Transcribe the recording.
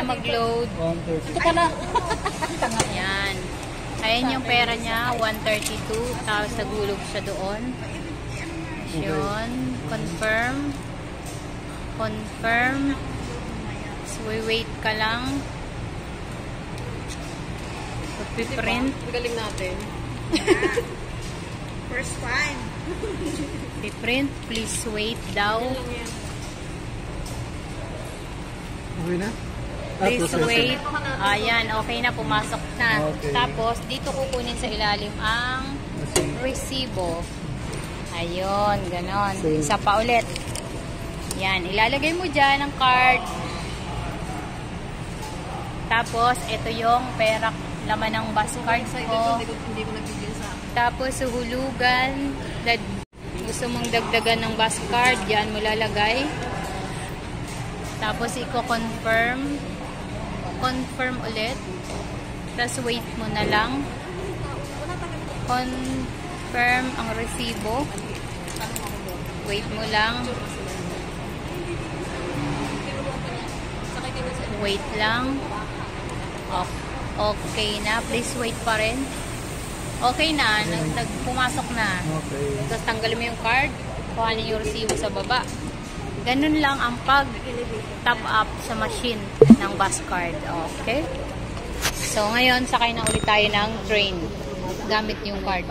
na mag-load. 130. Ito na. Ayan. Ayan yung pera niya, 132. Tapos nagulog siya doon. Yun. Confirm. Confirm. So, wait ka lang. Pag-print. Galing natin. First time. Print, please wait daw. Okay na? Please wait. Ayan, okay na, pumasok na. Okay. Tapos, dito kukunin sa ilalim ang resibo. Ayun, ganon. Isa pa ulit. Yan, ilalagay mo dyan ang card. Tapos, ito yung pera, laman ng bus card ko. Hindi ko nabigyan sa akin. Tapos, hulugan. Gusto mong dagdagan ng bus card, yan mo lalagay. Tapos, i-confirm. Confirm ulit. Tapos, wait mo na lang. Confirm ang resibo. Wait mo lang. Wait lang. Okay na. Please wait pa rin. Okay na. Pumasok na. Okay. Tapos tanggalin mo yung card. Kuhanin yung resibo sa baba. Ganun lang ang pag-top up sa machine ng bus card. Okay? So, ngayon, sakay na ulit tayo ng train. Gamit yung card.